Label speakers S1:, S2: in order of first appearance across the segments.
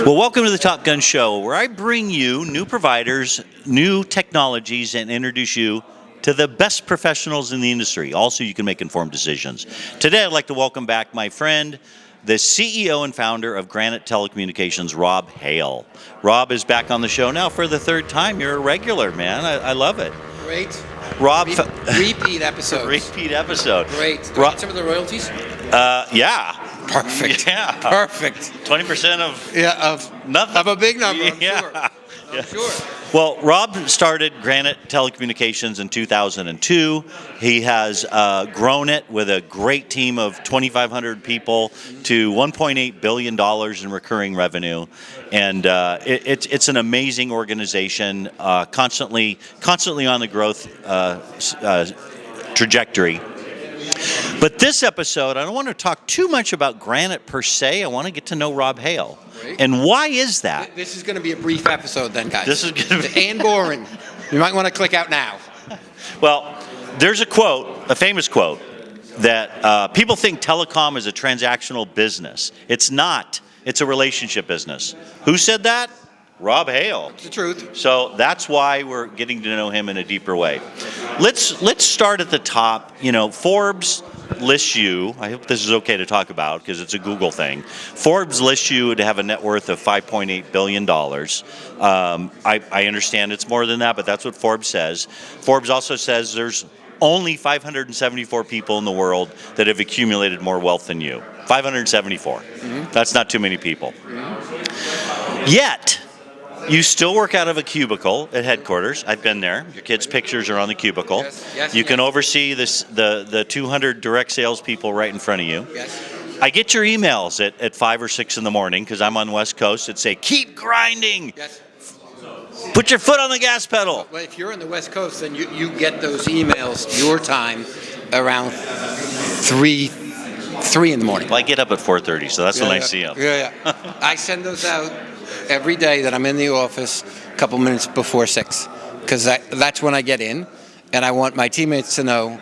S1: Well, welcome to the Top Gun Show, where I bring you new providers, new technologies, and introduce you to the best professionals in the industry. Also, you can make informed decisions. Today, I'd like to welcome back my friend, the CEO and founder of Granite Telecommunications, Rob Hale. Rob is back on the show now for the third time. You're a regular, man. I love it.
S2: Great.
S1: Rob,
S2: repeat episode.
S1: Repeat episode.
S2: Great. Do I get some of the royalties?
S1: Yeah.
S2: Perfect.
S1: Yeah.
S2: Perfect.
S1: 20% of
S2: of
S1: nothing.
S2: Of a big number, I'm
S1: Yeah.
S2: sure.
S1: Yeah.
S2: I'm sure.
S1: Well, Rob started Granite Telecommunications in 2002. He has grown it with a great team of 2,500 people to $1.8 billion in recurring revenue. And it's an amazing organization, constantly on the growth trajectory. But this episode, I don't want to talk too much about Granite per se. I want to get to know Rob Hale.
S2: Great.
S1: And why is that?
S2: This is going to be a brief episode then, guys.
S1: This is going to be...
S2: And boring. You might want to click out now.
S1: Well, there's a quote, a famous quote, that people think telecom is a transactional business. It's not. It's a relationship business. Who said that? Rob Hale.
S2: It's the truth.
S1: So that's why we're getting to know him in a deeper way. Let's start at the top. You know, Forbes lists you, I hope this is okay to talk about because it's a Google thing. Forbes lists you to have a net worth of $5.8 billion. I understand it's more than that, but that's what Forbes says. Forbes also says there's only 574 people in the world that have accumulated more wealth than you. 574. Mm-hmm. That's not too many people. Mm-hmm. Yet, you still work out of a cubicle at headquarters. I've been there. Your kids' pictures are on the cubicle.
S2: Yes,
S1: you can oversee the 200 direct salespeople right in front of you.
S2: Yes.
S1: I get your emails at 5 or 6 in the morning because I'm on the West Coast that say, keep grinding.
S2: Yes.
S1: Put your foot on the gas pedal.
S2: Well, if you're on the West Coast, then you get those emails your time around 3 in the morning.
S1: Well, I get up at 4:30, so that's when I see them.
S2: Yeah. I send those out every day that I'm in the office a couple minutes before 6 because that's when I get in, and I want my teammates to know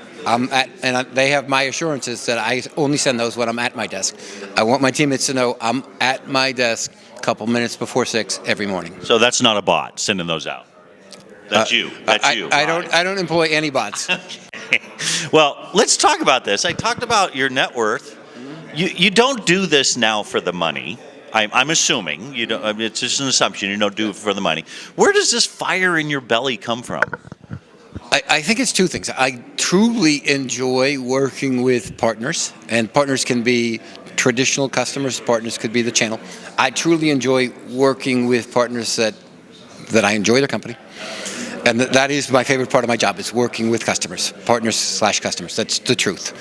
S2: they have my assurances that I only send those when I'm at my desk. I want my teammates to know I'm at my desk a couple minutes before 6 every morning.
S1: So that's not a bot sending those out. That's you. That's you.
S2: I don't employ any bots.
S1: Well, let's talk about this. I talked about your net worth. You don't do this now for the money. I'm assuming you don't. It's just an assumption. You don't do it for the money. Where does this fire in your belly come from?
S2: I think it's two things. I truly enjoy working with partners, and partners can be traditional customers. Partners could be the channel. I truly enjoy working with partners that I enjoy their company. And that is my favorite part of my job, is working with customers, partners/customers. That's the truth.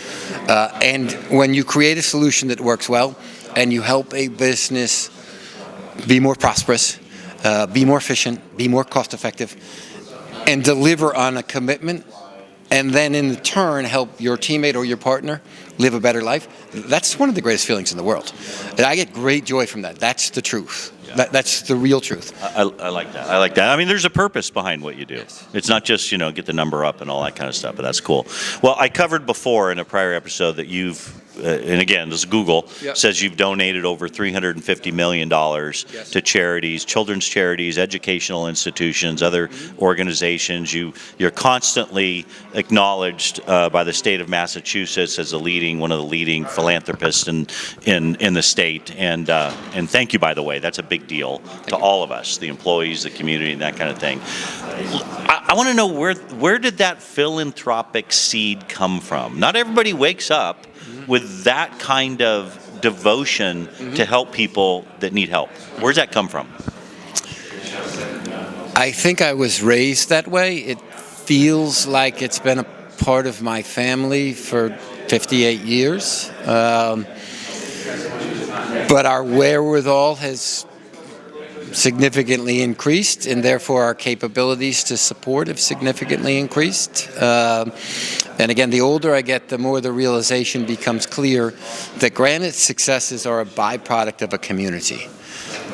S2: And when you create a solution that works well and you help a business be more prosperous, be more efficient, be more cost effective, and deliver on a commitment, and then in turn help your teammate or your partner live a better life, that's one of the greatest feelings in the world. And I get great joy from that. That's the truth. Yeah. That's the real truth.
S1: I like that. I like that. I mean, there's a purpose behind what you do.
S2: Yes.
S1: It's not just, get the number up and all that kind of stuff, but that's cool. Well, I covered before in a prior episode that you've, and again, this is Google, says you've donated over $350 million to charities, children's charities, educational institutions, other organizations. You're constantly acknowledged by the state of Massachusetts as one of the leading philanthropists in the state. And thank you, by the way. That's a big deal to all of us, the employees, the community, and that kind of thing. I want to know where did that philanthropic seed come from? Not everybody wakes up with that kind of devotion to help people that need help. Where's that come from?
S2: I think I was raised that way. It feels like it's been a part of my family for 58 years. But our wherewithal has significantly increased, and therefore our capabilities to support have significantly increased. And again, the older I get, the more the realization becomes clear that Granite's successes are a byproduct of a community.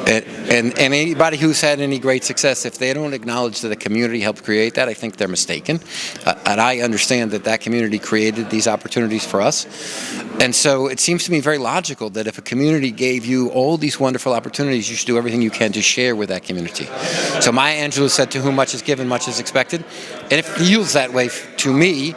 S2: And anybody who's had any great success, if they don't acknowledge that a community helped create that, I think they're mistaken. And I understand that community created these opportunities for us. And so it seems to me very logical that if a community gave you all these wonderful opportunities, you should do everything you can to share with that community. So Maya Angelou said, to whom much is given, much is expected. And it feels that way to me.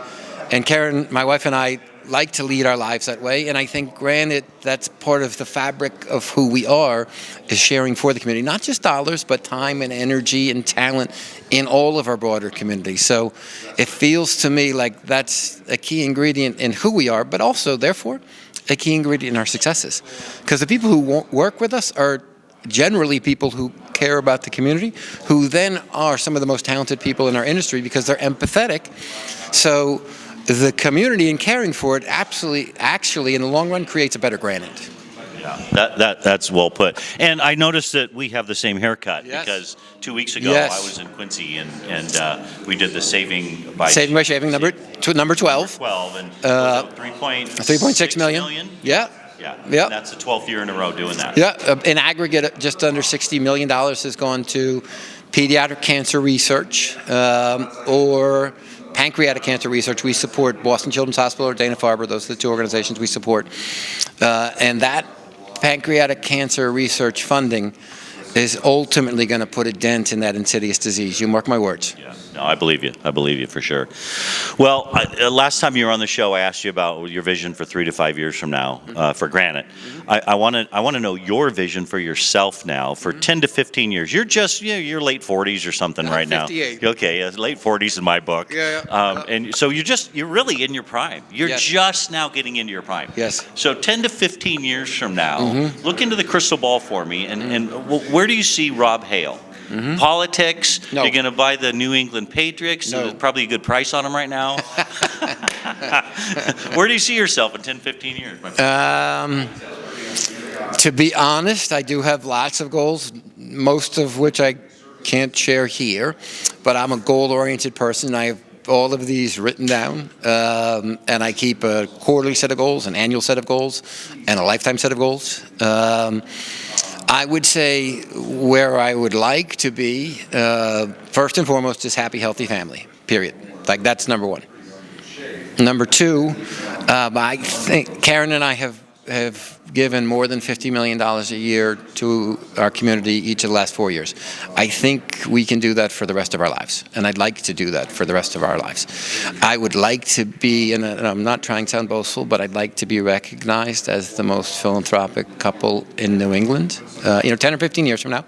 S2: And Karen, my wife, and I like to lead our lives that way, and I think, Granite, that's part of the fabric of who we are, is sharing for the community, not just dollars, but time and energy and talent in all of our broader community. So it feels to me like that's a key ingredient in who we are, but also, therefore, a key ingredient in our successes. Because the people who work with us are generally people who care about the community, who then are some of the most talented people in our industry because they're empathetic. So the community and caring for it absolutely, actually, in the long run, creates a better Granite.
S1: Yeah, that's well put. And I noticed that we have the same haircut because 2 weeks ago I was in Quincy and we did the saving by
S2: shaving number 12.
S1: 12 and 3.6
S2: million. Yeah.
S1: Yeah. And that's the 12th year in a row doing that.
S2: Yeah. In aggregate, just under $60 million has gone to pediatric cancer research or pancreatic cancer research. We support Boston Children's Hospital or Dana-Farber. Those are the two organizations we support. And that pancreatic cancer research funding is ultimately going to put a dent in that insidious disease. You mark my words.
S1: Yeah. No, I believe you. I believe you for sure. Well, last time you were on the show, I asked you about your vision for 3 to 5 years from now for Granite. I want to know your vision for yourself now for 10 to 15 years. You're just you're late 40s or something right
S2: 58.
S1: now. Okay, late 40s in my book. And so you're really in your prime. You're just now getting into your prime.
S2: Yes.
S1: So 10 to 15 years from now, look into the crystal ball for me, and where do you see Rob Hale? Politics?
S2: No.
S1: You're going to buy the New England Patriots?
S2: No.
S1: There's probably a good price on them right now. Where do you see yourself in 10, 15 years? My friend?
S2: To be honest, I do have lots of goals, most of which I can't share here, but I'm a goal-oriented person. I have all of these written down, and I keep a quarterly set of goals, an annual set of goals, and a lifetime set of goals. I would say where I would like to be, first and foremost, is happy, healthy family, period. Like, that's number one. Number two, I think Karen and I have given more than $50 million a year to our community each of the last 4 years. I think we can do that for the rest of our lives, and I'd like to do that for the rest of our lives. I would like to be, and I'm not trying to sound boastful, but I'd like to be recognized as the most philanthropic couple in New England, 10 or 15 years from now,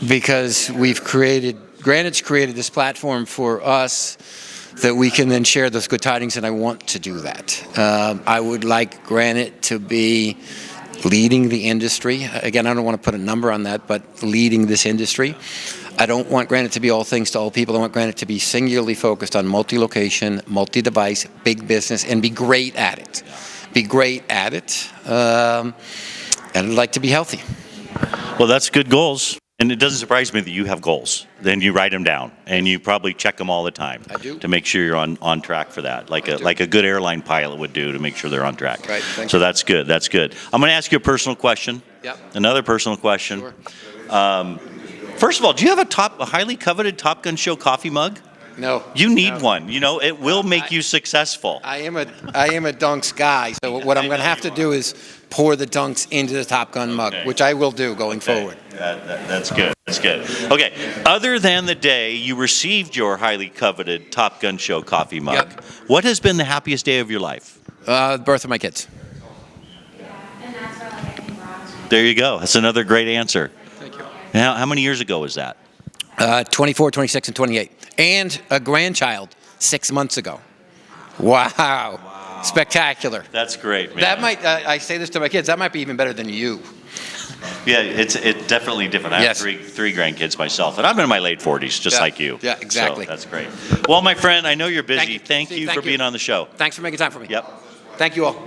S2: because Granite's created this platform for us that we can then share those good tidings, and I want to do that. I would like Granite to be leading the industry. Again, I don't want to put a number on that, but leading this industry. I don't want Granite to be all things to all people. I want Granite to be singularly focused on multi-location, multi-device, big business, and be great at it. Be great at it, and I'd like to be healthy.
S1: Well, that's good goals. And it doesn't surprise me that you have goals. Then you write them down, and you probably check them all the time.
S2: I do.
S1: To make sure you're on track for that, like a good airline pilot would do to make sure they're on track.
S2: Right.
S1: So that's good. That's good. I'm going to ask you a personal question.
S2: Yep.
S1: Another personal question.
S2: Sure.
S1: First of all, do you have a highly coveted Top Gun Show coffee mug?
S2: No.
S1: You need one. It will make you successful.
S2: I am a Dunks guy, so what I'm going to have to do is pour the Dunks into the Top Gun mug, which I will do going forward.
S1: That's good. That's good. Okay. Other than the day you received your highly coveted Top Gun Show coffee mug, what has been the happiest day of your life?
S2: The birth of my kids.
S1: There you go. That's another great answer.
S2: Thank you.
S1: Now, how many years ago was that?
S2: 24, 26, and 28. And a grandchild 6 months ago. Wow. Spectacular.
S1: That's great, man.
S2: That might, I say this to my kids, that might be even better than you.
S1: Yeah, it's definitely different. I have three grandkids myself, and I'm in my late 40s, just like you.
S2: Yeah, exactly.
S1: So that's great. Well, my friend, I know you're busy.
S2: Thank you,
S1: Thank you for being on the show.
S2: Thanks for making time for me.
S1: Yep.
S2: Thank you all.